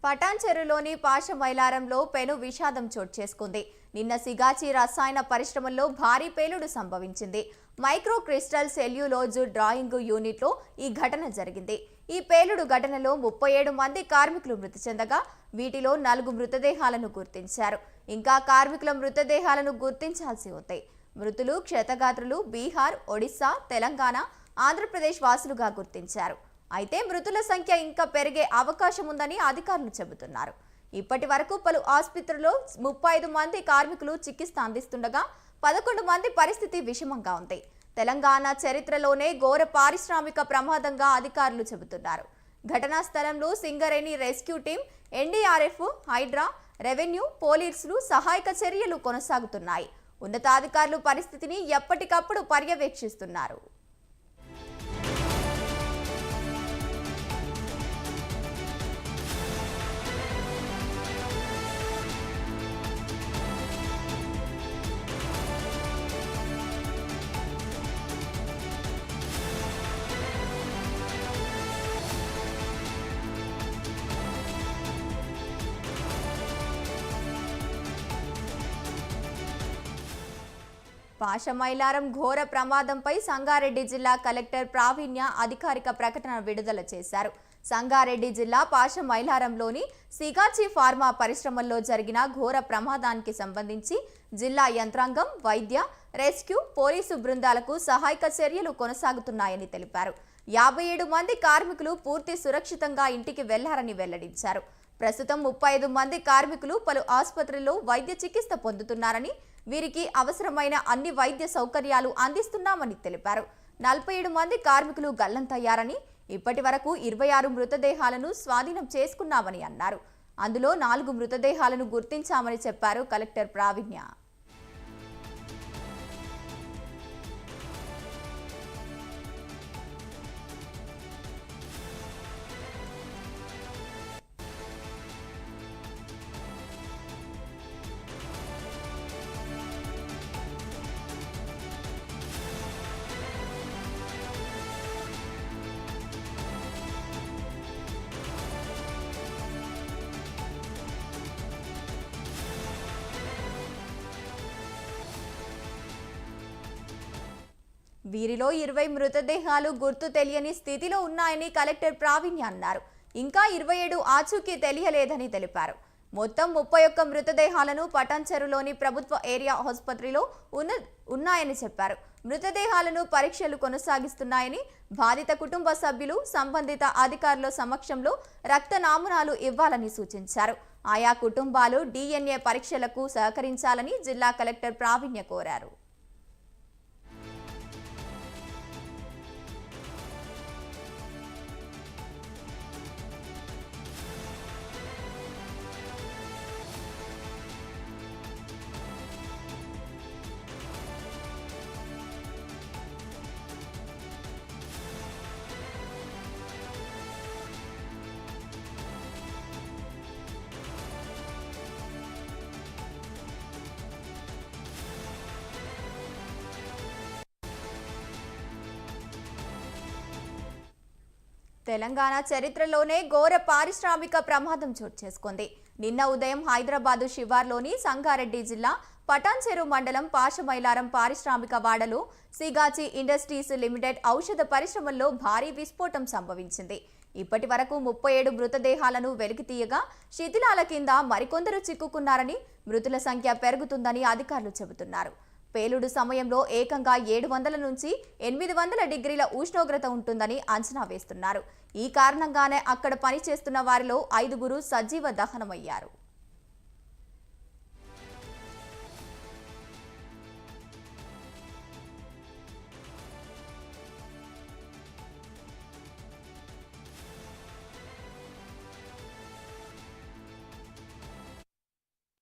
పటాన్చెరులోని పాశమైలారంలో పెను విషాదం చోటు చేసుకుంది. నిన్న సిగాచి రసాయన పరిశ్రమల్లో భారీ పేలుడు సంభవించింది. మైక్రో క్రిస్టల్ సెల్యులోజ్ డ్రాయింగ్ యూనిట్లో ఈ ఘటన జరిగింది. ఈ పేలుడు ఘటనలో 37 మంది కార్మికులు మృతి చెందగా వీటిలో 4 మృతదేహాలను గుర్తించారు. ఇంకా కార్మికుల మృతదేహాలను గుర్తించాల్సి ఉంది. మృతులు క్షతగాత్రులు బీహార్, ఒడిశా, తెలంగాణ, ఆంధ్రప్రదేశ్ వాసులుగా గుర్తించారు. అయితే మృతుల సంఖ్య ఇంకా పెరిగే అవకాశం ఉందని అధికారులు చెబుతున్నారు. ఇప్పటి వరకు పలు ఆసుపత్రుల్లో 35 మంది కార్మికులు చికిత్స అందిస్తుండగా 11 మంది పరిస్థితి విషమంగా ఉంది. తెలంగాణ చరిత్రలోనే ఘోర పారిశ్రామిక ప్రమాదంగా అధికారులు చెబుతున్నారు. ఘటనా స్థలంలో Singareni rescue team, NDRF, HYDRAA, revenue, పోలీసులు సహాయక చర్యలు కొనసాగుతున్నాయి. ఉన్నతాధికారులు పరిస్థితిని ఎప్పటికప్పుడు పర్యవేక్షిస్తున్నారు. పాశమైలారం ఘోర ప్రమాదంపై సంగారెడ్డి జిల్లా కలెక్టర్ ప్రావీణ్య అధికారిక ప్రకటన విడుదల చేశారు. సంగారెడ్డి జిల్లా పాశమైలారంలోని సిగాచి ఫార్మా పరిశ్రమల్లో జరిగిన ఘోర ప్రమాదానికి సంబంధించి జిల్లా యంత్రాంగం, వైద్య, రెస్క్యూ, పోలీసు బృందాలకు సహాయక చర్యలు కొనసాగుతున్నాయని తెలిపారు. 57 మంది కార్మికులు పూర్తి సురక్షితంగా ఇంటికి వెళ్లారని వెల్లడించారు. ప్రస్తుతం 35 మంది కార్మికులు పలు ఆసుపత్రుల్లో వైద్య చికిత్స పొందుతున్నారని, వీరికి అవసరమైన అన్ని వైద్య సౌకర్యాలు అందిస్తున్నామని తెలిపారు. 47 మంది కార్మికులు గల్లంతయ్యారని, ఇప్పటి వరకు 26 మృతదేహాలను స్వాధీనం చేసుకున్నామని అన్నారు. అందులో 4 మృతదేహాలను గుర్తించామని చెప్పారు కలెక్టర్ ప్రావీణ్య. వీరిలో 20 మృతదేహాలు గుర్తు తెలియని స్థితిలో ఉన్నాయని కలెక్టర్ ప్రావీణ్య అన్నారు. ఇంకా 27 ఆచూకీ తెలియలేదని తెలిపారు. మొత్తం 31 మృతదేహాలను పటాన్చెరులోని ప్రభుత్వ ఏరియా ఆసుపత్రిలో ఉన్నాయని చెప్పారు. మృతదేహాలను పరీక్షలు కొనసాగిస్తున్నాయని, బాధిత కుటుంబ సభ్యులు సంబంధిత అధికారుల సమక్షంలో రక్త నమూనాలు ఇవ్వాలని సూచించారు. ఆయా కుటుంబాలు DNA పరీక్షలకు సహకరించాలని జిల్లా కలెక్టర్ ప్రావీణ్య కోరారు. తెలంగాణ చరిత్రలోనే ఘోర పారిశ్రామిక ప్రమాదం చోటు చేసుకుంది. నిన్న ఉదయం హైదరాబాదు శివార్లోని సంగారెడ్డి జిల్లా పటాన్చెరు మండలం పాశమైలారం పారిశ్రామిక వాడలో సిగాచి ఇండస్ట్రీస్ లిమిటెడ్ ఔషధ పరిశ్రమల్లో భారీ విస్ఫోటం సంభవించింది. ఇప్పటి వరకు 37 మృతదేహాలను వెలికితీయగా శిథిలాల కింద మరికొందరు చిక్కుకున్నారని, మృతుల సంఖ్య పెరుగుతుందని అధికారులు చెబుతున్నారు. పేలుడు సమయంలో ఏకంగా 700 నుంచి 800 డిగ్రీల ఉష్ణోగ్రత ఉంటుందని అంచనా వేస్తున్నారు. ఈ కారణంగానే అక్కడ పనిచేస్తున్న వారిలో 5గురు సజీవ దహనమయ్యారు.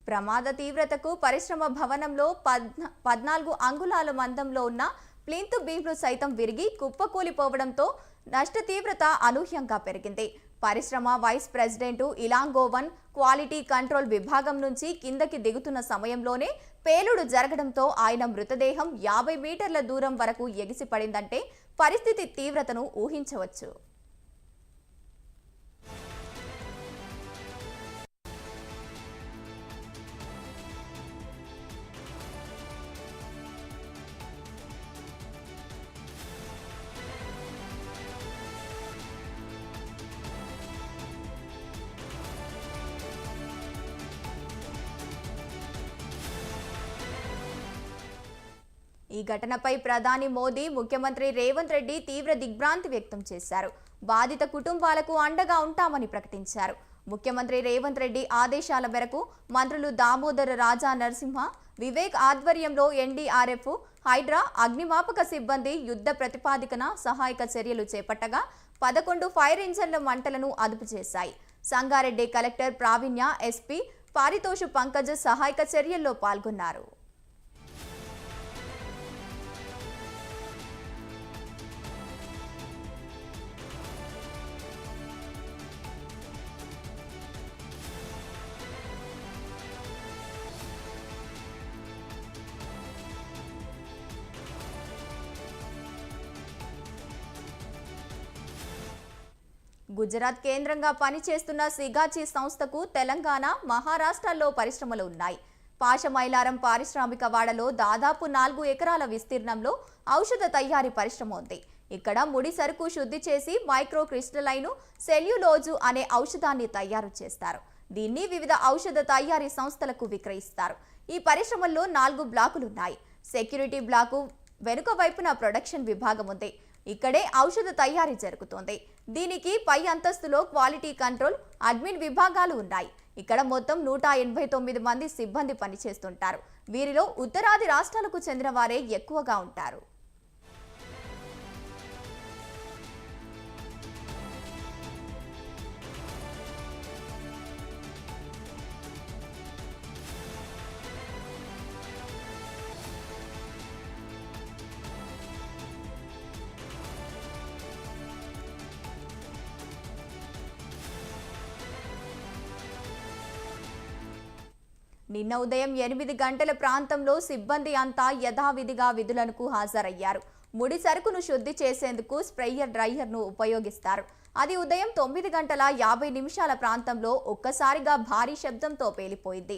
ప్రమాద తీవ్రతకు పరిశ్రమ భవనంలో 14 అంగుళాల మందంలో ఉన్న ప్లింత్ బీమ్లు సైతం విరిగి కుప్పకూలిపోవడంతో నష్ట తీవ్రత అనూహ్యంగా పెరిగింది. పరిశ్రమ వైస్ ప్రెసిడెంట్ ఇలాంగోవన్ క్వాలిటీ కంట్రోల్ విభాగం నుంచి కిందకి దిగుతున్న సమయంలోనే పేలుడు జరగడంతో ఆయన మృతదేహం 50 మీటర్ల దూరం వరకు ఎగిసిపడిందంటే పరిస్థితి తీవ్రతను ఊహించవచ్చు. ఈ ఘటనపై ప్రధాని మోదీ, ముఖ్యమంత్రి రేవంత్ రెడ్డి తీవ్ర దిగ్భ్రాంతి వ్యక్తం చేశారు. బాధిత కుటుంబాలకు అండగా ఉంటామని ప్రకటించారు. ముఖ్యమంత్రి రేవంత్ రెడ్డి ఆదేశాల మేరకు మంత్రులు దామోదర రాజా నరసింహ, వివేక్ ఆధ్వర్యంలో ఎన్డీఆర్ఎఫ్, హైడ్రా, అగ్నిమాపక సిబ్బంది యుద్ధ ప్రతిపాదికన సహాయక చర్యలు చేపట్టగా 11 ఫైర్ ఇంజన్ల మంటలను అదుపు చేశాయి. సంగారెడ్డి కలెక్టర్ ప్రావీణ్య, ఎస్పీ పారితోషు పంకజ్ సహాయక చర్యల్లో పాల్గొన్నారు. గుజరాత్ కేంద్రంగా పనిచేస్తున్న సిగాచి సంస్థకు తెలంగాణ, మహారాష్ట్రల్లో పరిశ్రమలు ఉన్నాయి. పాషమైలారం పారిశ్రామిక వాడలో దాదాపు 4 ఎకరాల విస్తీర్ణంలో ఔషధ తయారీ పరిశ్రమ ఉంది. ఇక్కడ ముడి సరుకు శుద్ధి చేసి మైక్రో క్రిస్టలైన్ సెల్యులోజు అనే ఔషధాన్ని తయారు చేస్తారు. దీన్ని వివిధ ఔషధ తయారీ సంస్థలకు విక్రయిస్తారు. ఈ పరిశ్రమల్లో 4 బ్లాకులున్నాయి. సెక్యూరిటీ బ్లాకు వెనుక వైపున ప్రొడక్షన్ విభాగం ఉంది. ఇక్కడే ఔషధ తయారీ జరుగుతోంది. దీనికి పై అంతస్తులో క్వాలిటీ కంట్రోల్, అడ్మిన్ విభాగాలు ఉన్నాయి. ఇక్కడ మొత్తం 189 మంది సిబ్బంది పనిచేస్తుంటారు. వీరిలో ఉత్తరాది రాష్ట్రాలకు చెందిన వారే ఎక్కువగా ఉంటారు. నిన్న ఉదయం 8 గంటల ప్రాంతంలో సిబ్బంది అంతా యథావిధిగా విధులకు హాజరయ్యారు. ముడి సరుకును శుద్ధి చేసేందుకు స్ప్రేయర్ డ్రైయర్ను ఉపయోగిస్తారు. అది ఉదయం 9 గంటల 50 నిమిషాల ప్రాంతంలో ఒక్కసారిగా భారీ శబ్దంతో పేలిపోయింది.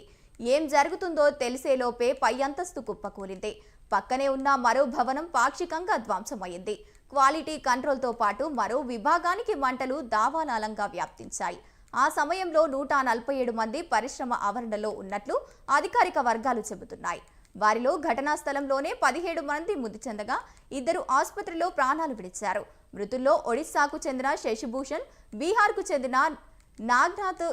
ఏం జరుగుతుందో తెలిసేలోపే పై అంతస్తు కుప్పకూలింది. పక్కనే ఉన్న మరో భవనం పాక్షికంగా ధ్వంసమైంది. క్వాలిటీ కంట్రోల్తో పాటు మరో విభాగానికి మంటలు దావానలంగా వ్యాప్తించాయి. ఆ సమయంలో 147 మంది పరిశ్రమ ఆవరణలో ఉన్నట్లు అధికారిక వర్గాలు చెబుతున్నాయి. వారిలో ఘటనా స్థలంలోనే 17 మంది మృతి చెందగా 2 ఆసుపత్రిలో ప్రాణాలు విడిచారు. మృతుల్లో ఒడిశాకు చెందిన శశిభూషణ్, బీహార్కు చెందిన నాగ్నాథ్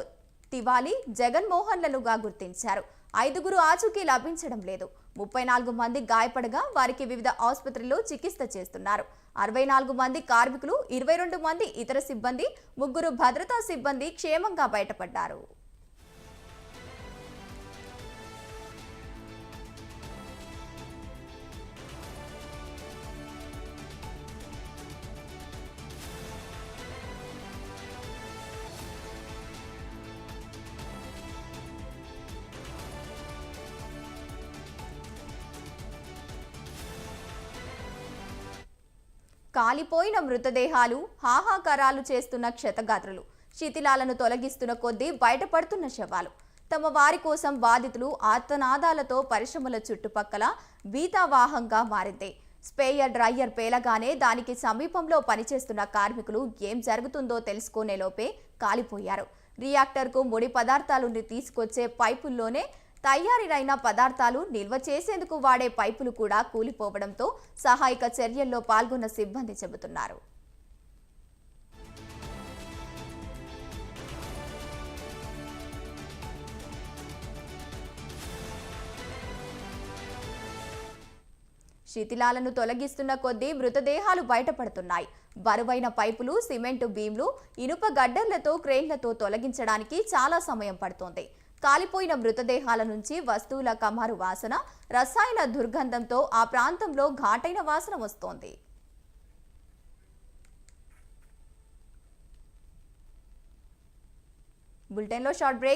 తివాలి, జగన్మోహన్లనుగా గుర్తించారు. 5 ఆచూకీ లభించడం లేదు. 34 మంది గాయపడగా వారికి వివిధ ఆసుపత్రుల్లో చికిత్స చేస్తున్నారు. 64 మంది కార్మికులు, 22 మంది ఇతర సిబ్బంది, 3 భద్రతా సిబ్బంది క్షేమంగా బయటపడ్డారు. కాలిపోయిన మృతదేహాలు, హాహాకారాలు చేస్తున్న క్షతగాత్రులు, శిథిలాలను తొలగిస్తున్న కొద్దీ బయటపడుతున్న శవాలు. తమ వారి కోసం బాధితులు ఆర్తనాదాలతో పరిశ్రమల చుట్టుపక్కల భీతావాహంగా మారింది. స్ప్రేయర్ డ్రైయర్ పేలగానే దానికి సమీపంలో పనిచేస్తున్న కార్మికులు ఏం జరుగుతుందో తెలుసుకునే లోపే కాలిపోయారు. రియాక్టర్కు ముడి పదార్థాలను తీసుకొచ్చే పైపుల్లోనే తయారైన పదార్థాలు నిల్వ చేసేందుకు వాడే పైపులు కూడా కూలిపోవడంతో సహాయక చర్యల్లో పాల్గొన్న సిబ్బంది చెబుతున్నారు. శిథిలాలను తొలగిస్తున్న కొద్దీ మృతదేహాలు బయటపడుతున్నాయి. బరువైన పైపులు, సిమెంటు బీమ్లు, ఇనుప గడ్డర్లతో క్రేన్లతో తొలగించడానికి చాలా సమయం పడుతోంది. కాలిపోయిన మృతదేహాల నుంచి వస్తువుల కమారు వాసన, రసాయన దుర్గంధంతో ఆ ప్రాంతంలో ఘాటైన వాసన వస్తోంది. బులెటిన్లో షార్ట్ బ్రేక్.